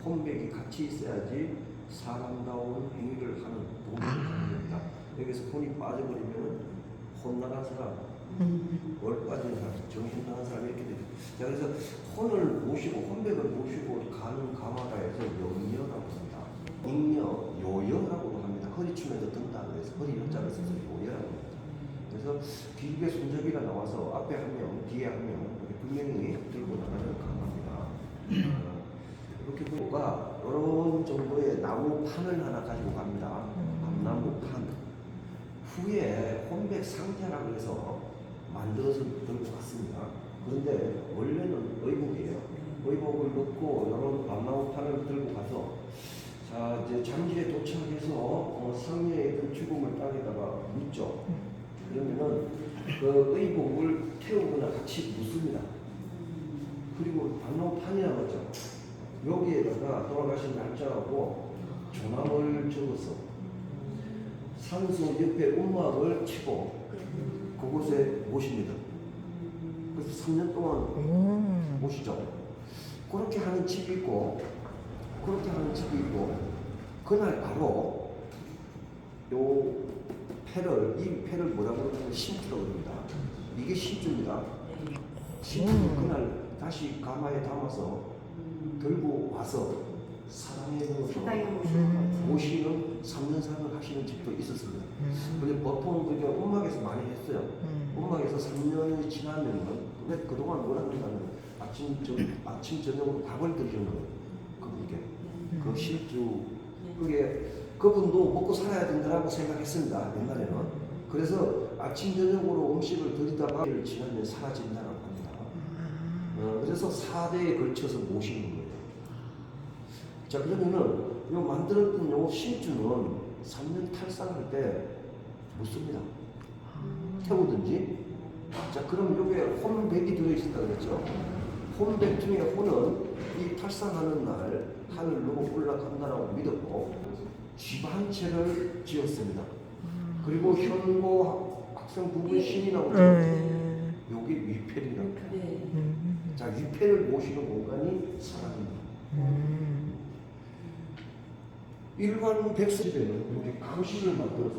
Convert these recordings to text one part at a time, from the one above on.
혼맥이 같이 있어야지 사람다운 행위를 하는 도움이 됩니다. 여기서 혼이 빠져버리면 혼 나간 사람, 월 빠진 사람, 정신 나간 사람 이렇게 되죠. 자, 그래서 혼을 모시고 혼맥을 모시고 가는 가마다에서 영여라고 합니다. ing여, 요여라고도 합니다. 허리춤에도 든다 그래서 허리 요자를 써서 요여라고 합니다. 그래서 길게 손잡이가 나와서 앞에 한 명, 뒤에 한 명, 이렇게 두 명이 들고 나가는 가마입니다. 이렇게 보니까 이런 정도의 나무 판을 하나 가지고 갑니다. 밤나무 판. 후에 혼백 상자라고 해서 만들어서 들고 갔습니다. 그런데 원래는 의복이에요. 의복을 넣고 이런 밤나무 판을 들고 가서 자 이제 장지에 도착해서 상녀의 그 죽음을 땅에다가 묻죠. 그러면은 그 의복을 태우거나 같이 묻습니다. 그리고 밤나무 판이라고 하죠. 여기에다가 돌아가신 날짜하고 조남을 적어서 산소 옆에 움막을 치고 그곳에 모십니다. 그래서 3년 동안 모시죠. 그렇게 하는 집이 있고 그렇게 하는 집이 있고 그날 바로 요 패를 이 패를 뭐라고 그러냐면 신주라고 합니다. 이게 신주입니다. 신주를 그날 다시 가마에 담아서 들고 와서 사당에 모시는 3년상을 하시는 집도 있었습니다. 근데 보통 그게 음악에서 많이 했어요. 음악에서 3년이 지나면은 왜 그동안 뭐라 그러냐면 아침 저녁으로 밥을 드리는 그분께 그 실주 그게 그분도 먹고 살아야 된다고 생각했습니다. 옛날에는. 그래서 아침 저녁으로 음식을 드리다가 지나면 사라진다고 합니다. 그래서 4대에 걸쳐서 모시는 거예요. 자, 그러면은 요 만들었던 요 신주는 3년 탈상할 때 묻습니다. 태우든지. 자, 그럼 요게 혼백이 들어있다 그랬죠. 혼백 중에 혼은 이 탈상하는 날 하늘로 올라간다라고 믿었고 집 한 채를 지었습니다. 그리고 현고 학생 부분 신이라고 요게 위패이라고 해요. 자, 위패를 모시는 공간이 사람입니다. 일반 백설집에는 여기 감실을 만들어서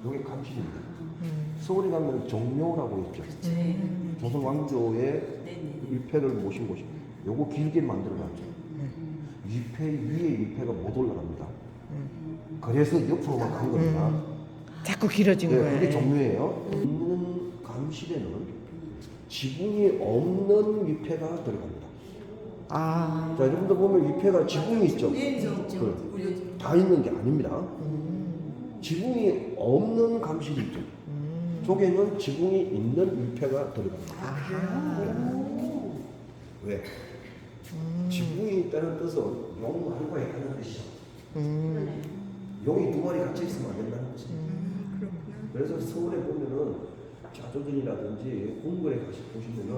여기 감실입니다. 서울에 가면 종묘라고 있죠. 조선 왕조의 위패를 모신 곳입니다. 요거 길게 만들어놨죠. 위패 위에 위패가 못 올라갑니다. 그래서 옆으로만 간 겁니다. 자꾸 길어진 거예요. 그게 종묘예요. 있는 감실에는 지붕이 없는 위패가 들어갑니다. 자, 여러분들 보면 위패가 지붕이 있죠? 다 있는 게 아닙니다. 지붕이 없는 감실이 있죠. 속에는 지붕이 있는 위패가 들어갑니다. 왜? 지붕이 있다는 뜻은 용말과 해당하는 뜻이죠. 용이 두 마리 같이 있으면 안 된다는 거죠. 그래서 서울에 보면은 자조전이라든지 궁궐에 보시면은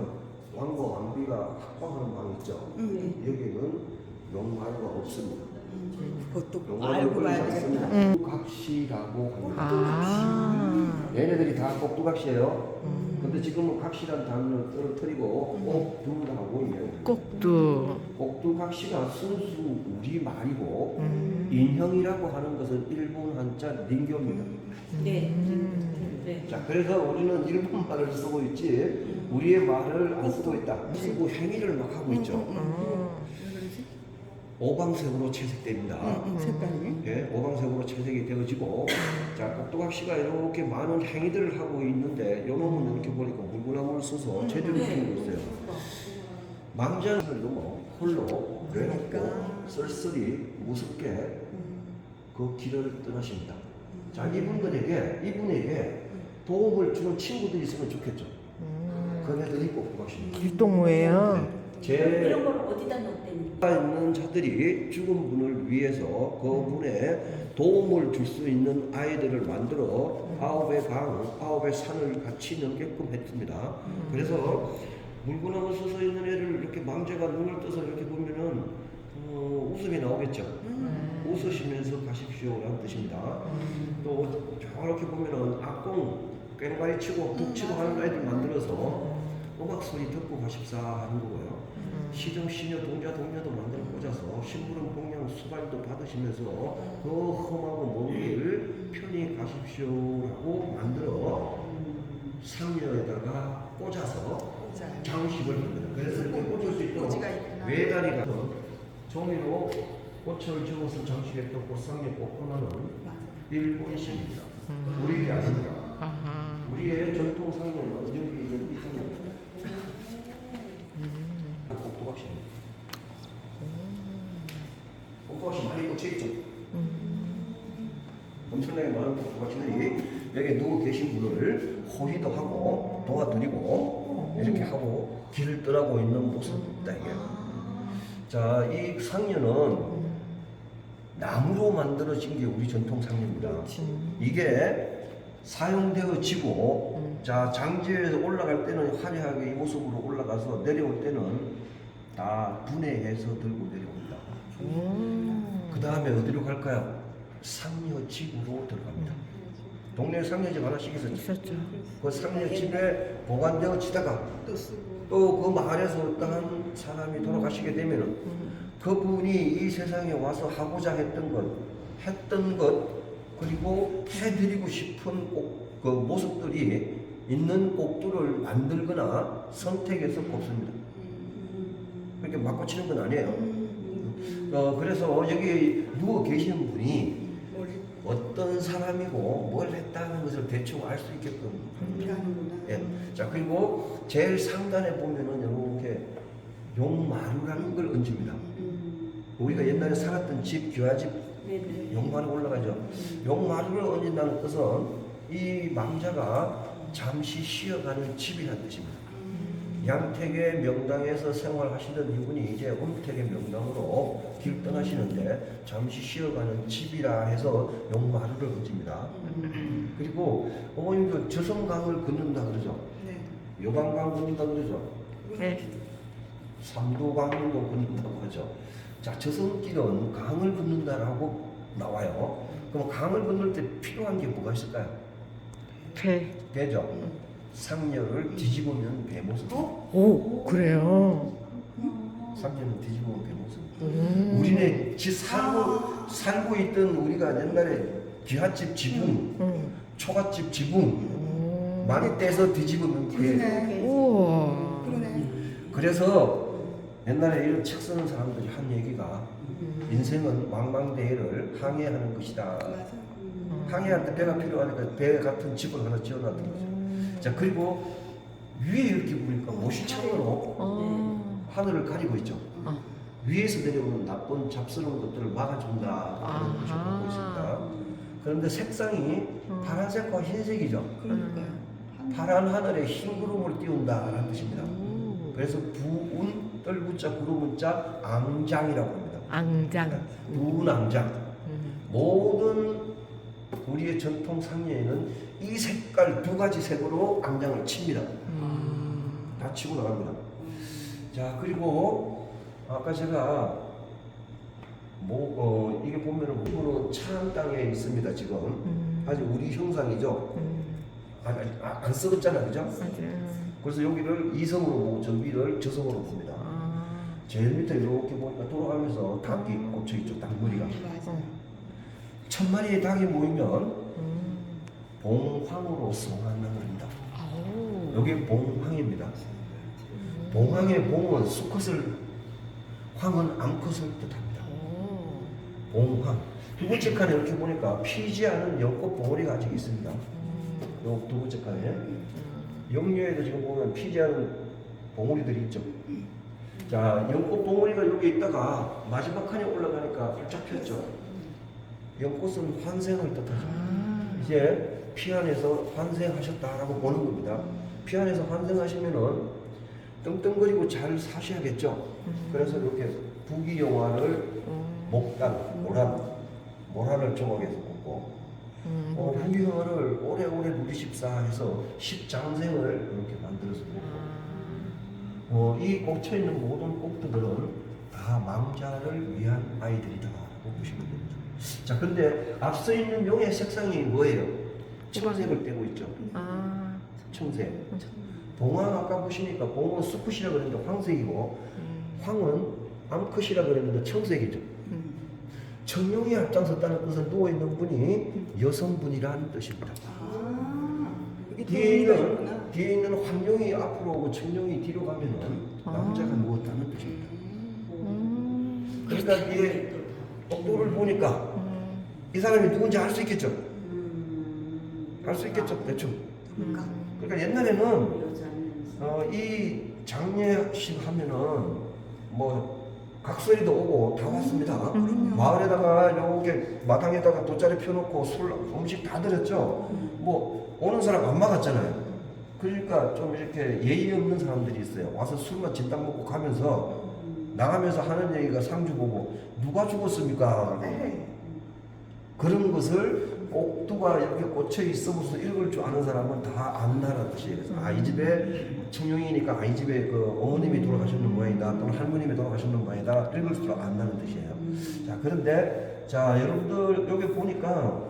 왕과 왕비가 합방하는 방이 있죠. 여기는 용말과 없습니다. 보통 알고 봐야 되겠다. 꼭두각시라고 합니다. 얘네들이 다 꼭두각시예요. 근데 지금은 각시란 단어를 떨어뜨리고 꼭두라고 이야기합니다. 꼭두각시가 순수 우리 말이고 인형이라고 하는 것은 일본 한자 링교입니다. 자, 그래서 우리는 일본 말을 쓰고 있지 우리의 말을 안 쓰고 있다. 쓰고 행위를 막 하고 있죠. 오방색으로 채색됩니다. 색깔이? 예, 오방색으로 채색이 되어지고 자, 꼭두각시가 이렇게 많은 행위들을 하고 있는데 요놈은 이렇게 보니까 물구나무를 써서 제대로 키우고 있어요. 망자를 넘어 홀로 외롭고 쓸쓸히 무섭게 그 길을 떠나십니다. 자, 이분에게 도움을 주는 친구들이 있으면 좋겠죠. 그네들이 꼭두각시입니다. 율동무예요. 이런 걸 어디다 넣었대니? 있는 자들이 죽은 분을 위해서 그분에 도움을 줄 수 있는 아이들을 만들어 9의 강, 9의 산을 같이 넘게끔 했습니다. 그래서 물구나무 서서 있는 애를 이렇게 망자가 눈을 떠서 이렇게 보면은 웃음이 나오겠죠. 웃으시면서 가십시오라는 뜻입니다. 또 저렇게 보면은 악공, 꽹과리 치고 북 치고 하는 아이들 만들어서 음악 소리 듣고 가십사 하는 거고요. 시정, 시녀, 동자도 심부름 봉양 수발도 받으시면서 그 험하고 먼 길 편히 가십시오라고 만들어 상여에다가 꽂아서 장식을 합니다. 그래서 이렇게 꽂을 수 있도록 외다리가 종이로 꽃을 지어서 장식했던 꽃상에 꽂고나는 일본식입니다. 우리 게 아닙니다. 우리의 전통 상여는 여기 있는 이 상여입니다. 꼭두각시입니다. 꼭두각시 많이 꽂혀있죠. 엄청나게 많은 꼭두각시들이 여기 누워 계신 분을 호의도 하고 도와드리고 이렇게 하고 길을 떠나고 있는 모습입니다. 이게. 자, 이 상여는 나무로 만들어진 게 우리 전통 상여입니다. 이게 사용되어지고 자, 장지에서 올라갈 때는 화려하게 이 모습으로 올라가서 내려올 때는 다 분해해서 들고 내려옵니다. 그 다음에 어디로 갈까요? 상여집으로 들어갑니다. 동네에 상여집 하나씩 있었죠. 그 상여집에 보관되어지다가 또 그 마을에서 어떠한 사람이 돌아가시게 되면은 그분이 이 세상에 와서 하고자 했던 것 그리고 해드리고 싶은 그 모습들이 있는 꼭두를 만들거나 선택해서 꼽습니다. 그렇게 막 꽂히는 건 아니에요. 그래서 여기 누워 계시는 분이 어떤 사람이고 뭘 했다는 것을 대충 알 수 있게끔 합니다. 예. 자, 그리고 제일 상단에 보면은 이렇게 용마루라는 걸 얹습니다. 우리가 옛날에 살았던 집, 귀화집 용마루 올라가죠. 용마루를 얹는다는 뜻은 이 망자가 잠시 쉬어가는 집이라는 뜻입니다. 양택의 명당에서 생활하시던 이분이 이제 음택의 명당으로 길 떠나시는데 잠시 쉬어가는 집이라 해서 용마루를 얹습니다. 그리고 어머님도 저성강을 걷는다 그러죠. 요강강 걷는다 그러죠. 삼도강도 걷는다고 하죠. 자, 저성길은 강을 걷는다라고 나와요. 그럼 강을 건널 때 필요한 게 뭐가 있을까요? 배죠. 상여를 뒤집으면 배 모습. 오, 그래요. 상여는 뒤집으면 배 모습. 우리네 살고 있던 우리가 옛날에 귀hat집 지붕, 초가집 지붕 많이 떼서 뒤집으면 배. 우와. 그래서 옛날에 이런 책 쓰는 사람들이 한 얘기가 인생은 망망대해를 항해하는 것이다. 항해할 때 배가 필요하니까 배 같은 집을 하나 지어놨던 거죠. 자, 그리고 위에 이렇게 보니까 모시창으로 하늘을 가리고 있죠. 위에서 내려오는 나쁜 잡스러운 것들을 막아준다. 그런 것을 갖고 있습니다. 그런데 색상이 파란색과 흰색이죠. 파란 하늘에 흰 구름을 띄운다라는 뜻입니다. 그래서 부운 떨구자 구름은자 앙장이라고 합니다. 앙장. 부운 앙장. 모든 우리의 전통 상여에는 이 색깔 두 가지 색으로 앙장을 칩니다. 다 치고 나갑니다. 자, 그리고 아까 제가 이게 보면은 무구는 차암 땅에 있습니다. 지금 아주 우리 형상이죠. 안 썩었잖아, 그죠? 그래서 여기를 이성으로 보고 저 위를 저성으로 봅니다. 제일 밑에 이렇게 보니까 돌아가면서 닭이 꽂혀 있죠. 닭머리가. 1000마리의 닭이 모이면 봉황으로 성황을 합니다. 여기 봉황입니다. 봉황의 봉은 수컷을, 황은 암컷을 뜻합니다. 봉황. 두 번째 칸에 이렇게 보니까 피지 않은 연꽃 봉오리가 아직 있습니다. 요 두 번째 칸에 영녀에도 지금 보면 피지 않은 봉오리들이 있죠. 자, 연꽃 봉오리가 여기 있다가 마지막 칸에 올라가니까 활짝 폈죠. 연꽃은 환생을 뜻하죠. 이제 피 안에서 환생하셨다라고 보는 겁니다. 피 안에서 환생하시면은 떵떵거리고 잘 사셔야겠죠. 그래서 이렇게 부귀영화를 목단, 모란을 조각해서 꽂고 부귀영화를 오래오래 누리십사 해서 십장생을 이렇게 만들어서 꽂고 이 꽂혀있는 모든 꼭두들은 다 망자를 위한 아이들이다라고 보시면 됩니다. 자, 근데 앞서 있는 용의 색상이 뭐예요? 청색을 떼고 있죠. 청색. 봉황 아까 보시니까 봉은 수컷이라고 그랬는데 황색이고 황은 암컷이라 그랬는데 청색이죠. 청룡이 앞장섰다는 뜻은 누워있는 분이 여성분이라는 뜻입니다. 뒤에 있는 황룡이 앞으로 오고 청룡이 뒤로 가면은 남자가 누웠다는 뜻입니다. 그러니까 뒤에 똑도를 보니까 이 사람이 누군지 알 수 있겠죠? 알 수 있겠죠, 대충. 그러니까 옛날에는 이 장례식 하면은 뭐 각설이도 오고 다 왔습니다. 마을에다가 요게 마당에다가 돗자리 펴놓고 술 음식 다 드렸죠. 뭐 오는 사람 안 막았잖아요. 그러니까 좀 이렇게 예의 없는 사람들이 있어요. 와서 술만 진탕 먹고 가면서 나가면서 하는 얘기가 상주 보고 누가 죽었습니까? 그런 것을 옥두가 이렇게 꽂혀 있어서 읽을 줄 아는 사람은 다 안다는 뜻이에요. 그래서 이 집에 청룡이니까 이 집에 그 어머님이 돌아가셨는 모양이다 또는 할머님이 돌아가셨는 모양이다 읽을 줄 안다는 뜻이에요. 자, 그런데 자 여러분들 여기 보니까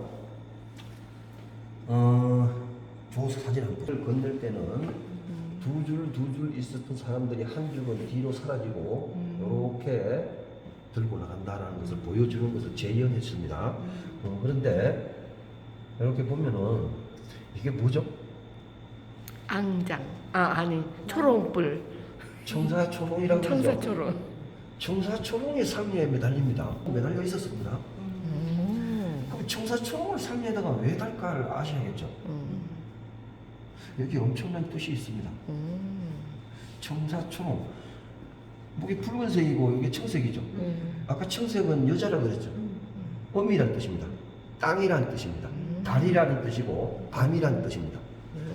조수 사진 한 번 건널 때는 두 줄 있었던 사람들이 한 줄은 뒤로 사라지고 이렇게 들고 나간다는 것을 보여주는 것을 재현했습니다. 그런데 이렇게 보면은 이게 뭐죠? 앙장. 아니 초롱불. 청사초롱이라고 그러죠. 청사초롱. 청사초롱이 상류에 매달립니다. 매달려 있었습니다. 그럼 청사초롱을 상류에다가 왜 달까를 아셔야겠죠. 여기 엄청난 뜻이 있습니다. 청사초롱. 목이 붉은색이고 이게 청색이죠. 아까 청색은 여자라고 그랬죠. 엄이라는 뜻입니다. 땅이라는 뜻입니다. 달이라는 뜻이고 밤이라는 뜻입니다.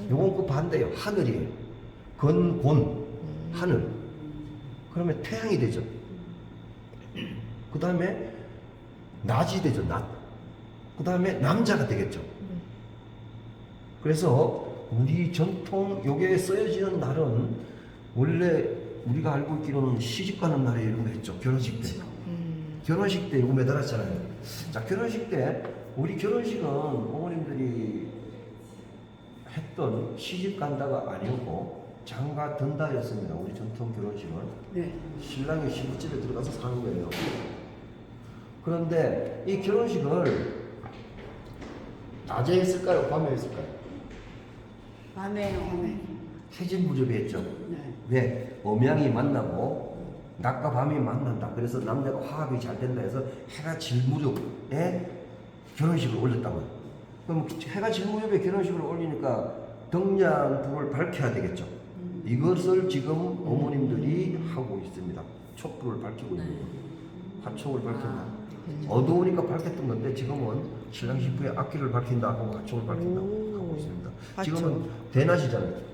요건 그 반대예요. 하늘이에요. 건곤 하늘. 그러면 태양이 되죠. 그 다음에 낮이 되죠. 낮. 그 다음에 남자가 되겠죠. 그래서 우리 전통 요게 쓰여지는 날은 원래 우리가 알고 있기로는 시집 가는 날에 이런 거 했죠. 결혼식 때. 결혼식 때 이거 매달았잖아요. 자, 결혼식 때 우리 결혼식은 어머님들이 했던 시집 간다가 아니었고 장가 든다였습니다. 우리 전통 결혼식은. 네. 신랑이 신부집에 들어가서 사는 거예요. 그런데 이 결혼식을 낮에 했을까요? 밤에 했을까요? 밤에. 해진무렵에 했죠. 네. 왜? 음양이 만나고 낮과 밤이 만난다. 그래서 남녀가 화합이 잘 된다 해서 해가 질 무렵에 결혼식을 올렸다고요. 그럼 해가 질 무렵에 결혼식을 올리니까 등잔불을 밝혀야 되겠죠. 이것을 지금 어머님들이 하고 있습니다. 촛불을 밝히고 있는 거예요. 화촉을 밝힌다. 어두우니까 밝혔던 건데 지금은 신랑 신부의 앞길을 밝힌다 하고 화촉을 밝힌다고 하고 있습니다. 지금은 대낮이잖아요.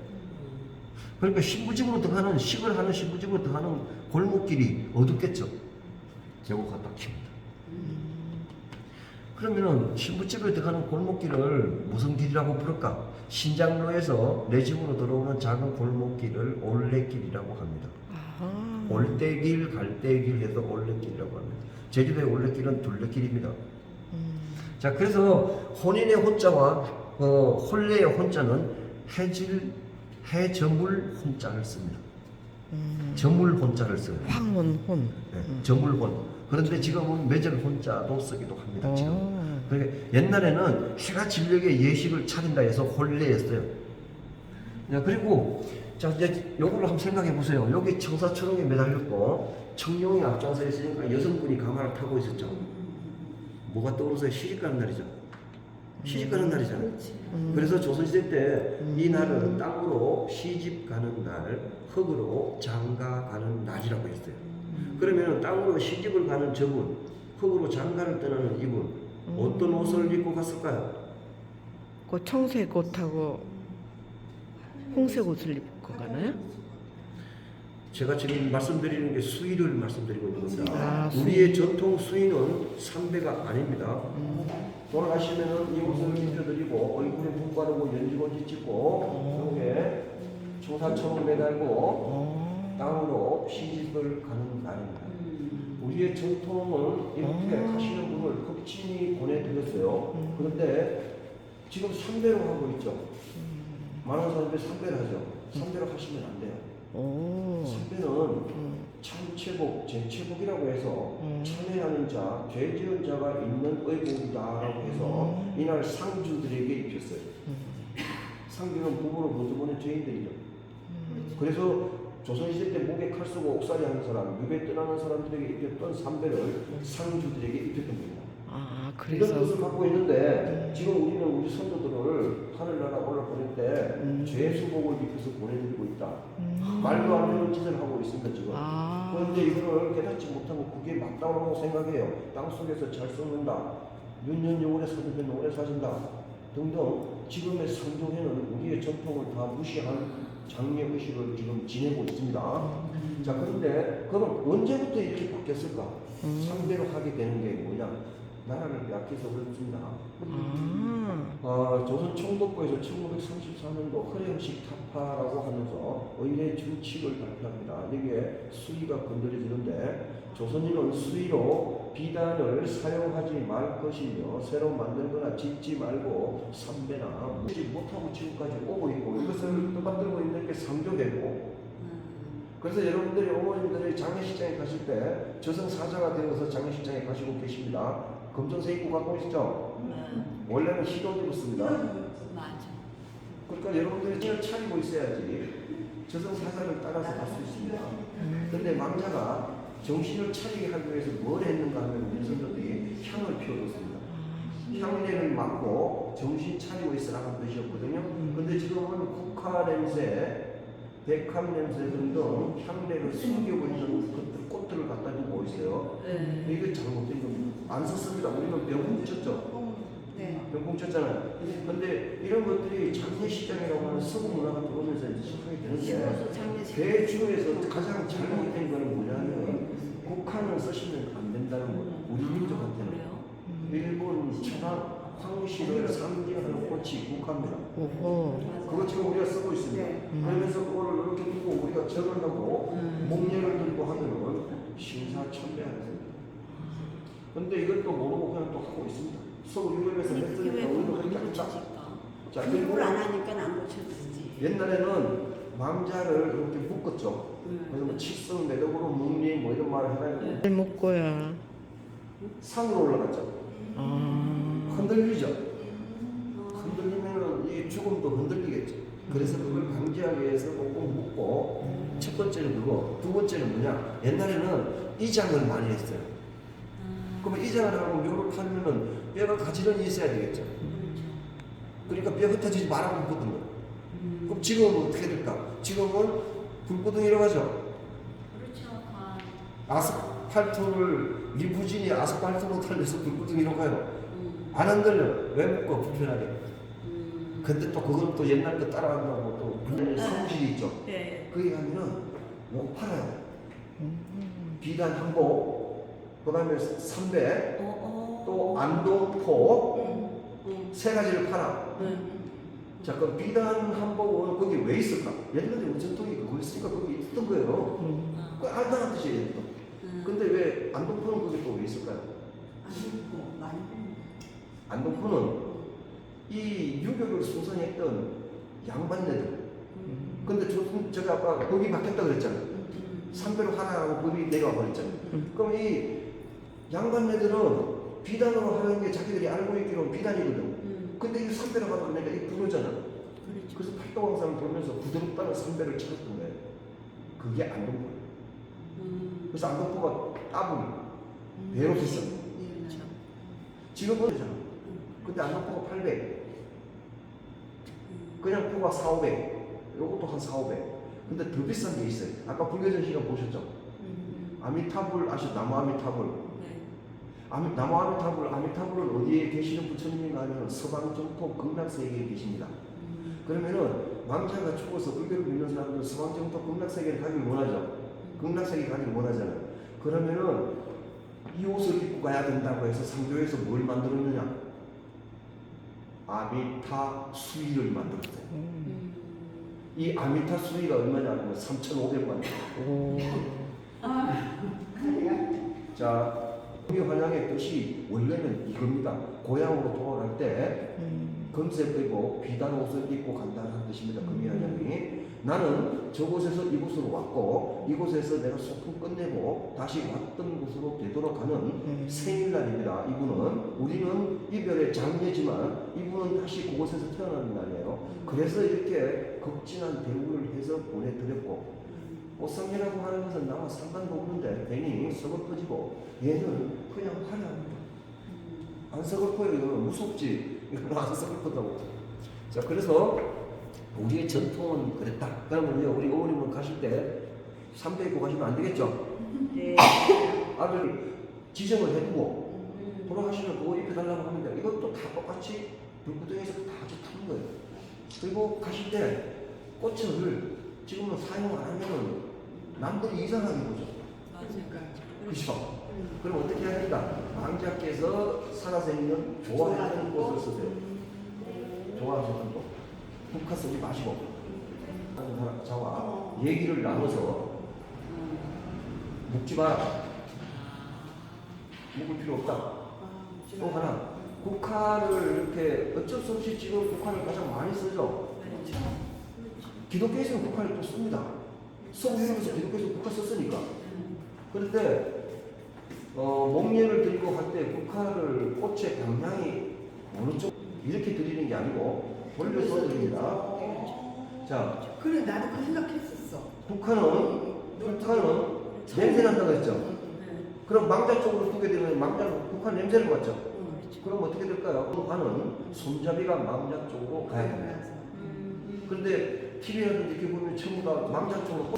그러니까 신부집으로 들어가는 식을 하는 신부집으로 들어가는 골목길이 어둡겠죠. 제고가 딱 킵니다. 그러면은 신부집에 들어가는 골목길을 무슨 길이라고 부를까? 신장로에서 내 집으로 들어오는 작은 골목길을 올레길이라고 합니다. 올대길, 갈대길 해서 올레길이라고 합니다. 제주도의 올레길은 둘레길입니다. 자, 그래서 혼인의 혼자와 혼례의 혼자는 해저물 혼자를 씁니다. 저물 혼자를 써요. 황혼혼. 네, 저물혼. 그런데 지금은 매절 혼자도 쓰기도 합니다. 지금. 그러니까 옛날에는 해가 진녘에 예식을 차린다 해서 혼례했어요. 그리고 자 이제 요걸로 한번 생각해 보세요. 여기 청사초롱에 매달렸고 청룡이 앞장서 있으니까 여성분이 가마를 타고 있었죠. 뭐가 떠오르세요? 시집 가는 날이죠. 시집 가는 날이잖아요. 그래서 조선시대 때 이 날은 땅으로 시집 가는 날, 흙으로 장가 가는 날이라고 했어요. 그러면 땅으로 시집을 가는 저분, 흙으로 장가를 떠나는 이분, 어떤 옷을 입고 갔을까요? 그 청색 옷하고 홍색 옷을 입고 가나요? 제가 지금 말씀드리는 게 수의를 말씀드리고 있는 겁니다. 수의. 우리의 전통 수의는 삼배가 아닙니다. 돌아가시면은 이 옷을 입혀드리고 얼굴에 붓 바르고 연지곤지 찍고 여기에 청사초롱 매달고 땅으로 시집을 가는 날입니다. 우리의 전통은 이렇게 가시는 분을 흑친이 보내드렸어요. 그런데 지금 3배로 하고 있죠. 많은 사람들이 3배를 하죠. 3배로 하시면 안 돼요. 3배는 참체복, 제체복이라고 해서 참회하는 자, 죄 지은 자가 있는 의복이다라고 해서 이날 상주들에게 입혔어요. 상주는 부부로 거두보는 죄인들이죠. 그래서 조선시대 때 목에 칼 쓰고 옥살이 하는 사람, 유배 떠나는 사람들에게 입혔던 삼배를 상주들에게 입혔던 겁니다. 아, 이런 그래서 뜻을 갖고 있는데 지금 우리는 우리 선조들을 하늘나라 올라보낼 때 죄수복을 입혀서 보내드리고 있다. 말도 안 되는 짓을 하고 있습니다 지금. 아, 그런데 이거를 깨닫지 못하고 그게 맞다고 생각해요. 땅속에서 잘 썩는다. 윤년영월에 사두면 오래 사신다. 등등 지금의 선조회는 우리의 전통을 다 무시한 장례의식을 지금 지내고 있습니다. 자, 그런데 그럼 언제부터 이렇게 바뀌었을까? 상대로 하게 되는 게 뭐냐? 나라를 빼앗겨서 그렇습니다. 조선 총독부에서 1934년도 허령식 타파라고 하면서 의례 준칙을 발표합니다. 여기에 수의가 건드려지는데 조선인은 수의로 비단을 사용하지 말 것이며 새로 만들거나 짓지 말고 삼배나 묻지 못하고 지금까지 오고 있고 이것을 떠받들고 있는 게 상조되고 그래서 여러분들이 어머님들이 장례식장에 가실 때 저승사자가 되어서 장례식장에 가시고 계십니다. 검정색 입고 갖고 있죠? 원래는 희도 입었습니다. 맞아. 그러니까 여러분들이 진을 차리고 있어야지 저승사자를 따라서 갈 수 있습니다. 근데 망자가 정신을 차리게 하기 위해서 뭘 했는가 하면 우리 선조들이 향을 피워줬습니다. 향내를 맡고 정신 차리고 있으라는 뜻이었거든요. 근데 지금은 국화 냄새, 백합 냄새 등등 향내를 숨기고 있는 것들, 꽃들을 갖다 두고 있어요. 이게 잘못된 겁니다. 안 썼습니다. 우리는 병풍 쳤죠. 병풍 쳤잖아요. 근데 이런 것들이 장례식장이라고 하는 서구 문화가 들어오면서 이제 시작하게 되는데 그 중에서 가장 잘못된 거는 뭐냐면 국화는 쓰시면 안 된다는 거예요. 우리 민족한테는. 일본 천황 황실을 상징하는 꽃이 국화입니다. 그거 지금 우리가 쓰고 있습니다. 그러면서 그거를 이렇게 두고 우리가 절을 하고 목례를 들고 하면은 신사천배하는 겁니다. 근데 이것도 모르고 그냥 또 하고 있습니다. 서구 유럽에서 했으니까 우리도 그렇게 합니다. 자, 그리고 공부를 안 하니까 안 고쳐주지. 옛날에는 망자를 이렇게 묶었죠. 그래서 뭐 칠성 매덕으로 묵리 뭐 이런 말을 해가지고 먹고야. 산으로 올라갔죠. 흔들리죠. 흔들리면은 이 죽음도 흔들리겠죠. 그래서 그걸 방지하기 위해서 꼭 묶고 첫 번째는 그거, 두 번째는 뭐냐? 옛날에는 이장을 많이 했어요. 그러면 이장을 하고 묘를 팔면은 뼈가 가지런히 있어야 되겠죠. 그러니까 뼈 흩어지지 말라고 묶거든요. 그럼 지금은 어떻게 될까? 지금은 불구덩이라고 하죠. 그렇죠. 아스팔트를 리무진이 아스팔트로 달려서 불구덩이로 가요. 안 흔들려. 왜 묶어? 불편하게. 근데 또 그건 또 옛날 거 따라간다고 또 사무실이 있죠. 그게 가면은 뭐 팔아요. 비단 한복, 그 다음에 삼배, 또 안동포 세 가지를 팔아. 자, 그럼 비단 한복은 거기 왜 있을까? 옛날에 우리 전통이 그거 있으니까 거기 있었던 거예요. 그 알다는 뜻이에요. 근데 왜 안동포는 거기 또 왜 있을까요? 안동포는 이 유교를 숭상했던 양반네들. 근데 제가 아까 법이 바뀌었다 그랬잖아요. 삼배로 하나하고 법이 내려와 버렸잖아요. 그럼 이 양반네들은 비단으로 하는 게 자기들이 알고 있기로는 비단이거든. 근데 이 삼배로 하다 보니까 이게 부러잖아. 그래서 팔도왕산을 돌면서 부드럽다는 삼배를 찾았던 거예요. 그게 안동포예요. 그래서 안동포가 따블, 배로 비싸. 지금은 그렇잖아. 근데 안동포가 800. 그냥 포가 4, 500. 요것도 한 4, 500. 근데 더 비싼 게 있어요. 아까 불교전 시간 보셨죠? 아미타불 아시죠? 나무 아미타불. 나무 아미타불은 어디에 계시는 부처님인가 하면 서방정토 극락세계에 계십니다. 그러면은 왕자가 죽어서 불교를 믿는 사람들은 서방정토 극락세계를 가기를 원하죠. 극락세계 가기를 원하잖아요. 그러면은 이 옷을 입고 가야 된다고 해서 상조에서 뭘 만들었느냐? 아미타 수의를 만들었어요. 이 아미타 수의가 얼마냐면 3,500만. 자, 금이환영의 뜻이 원래는 이겁니다. 고향으로 돌아갈 때 금색 그리고 비단 옷을 입고 간다는 뜻입니다. 금이환영이. 나는 저곳에서 이곳으로 왔고 이곳에서 내가 소풍 끝내고 다시 왔던 곳으로 되돌아가는 생일날입니다. 이분은 우리는 이별의 장례지만 이분은 다시 그곳에서 태어나는 날이에요. 그래서 이렇게 극진한 대우를 해서 보내드렸고 꽃상례라고 하는 것은 나와 상관도 없는데 괜히 서글퍼지고 얘는 그냥 화려합니다. 안 서글퍼요. 이거는 무섭지. 이거는 안 서글퍼다고. 자, 그래서 우리의 전통은 그랬다. 그러면요, 우리 어머님은 가실 때 삼배 입고 가시면 안 되겠죠? 네. 아들이 지정을 해두고 돌아가시면 그거 입혀달라고 하면 돼. 이것도 다 똑같이 불구덩이에서 다 같이 타는 거예요. 그리고 가실 때 꽃을 지금은 사용 안 하면은 남들이 이상하게 보죠. 맞아요. 그렇죠? 그럼 어떻게 해야 된다? 왕자께서 살아서 있는 좋아하는 꽃을 쓰세요. 좋아하시는 꽃. 국화 쓰지 마시고 하는 자와 얘기를 나눠서 묵지 마라. 묵을 필요 없다. 또 하나, 국화를 이렇게 어쩔 수 없이 지금 국화를 가장 많이 쓰죠. 기독교에서는 국화를 또 씁니다. 성경에서 기독교에서 국화 썼으니까. 그런데 목례를 드리고 할 때 국화를 꽃의 방향이 어느 쪽 이렇게 드리는 게 아니고 돌려서 드립니다. 자, 그래 나도 그 생각했었어. 국화는 냄새 난다고 했죠. 그럼 망자 쪽으로 두게 되면 망자는 국화 냄새를 맡죠. 그럼 어떻게 될까요? 국화는 손잡이가 망자 쪽으로 가야 됩니다. 그런데 TV라든지 이렇게 보면 전부 다 망자 쪽으로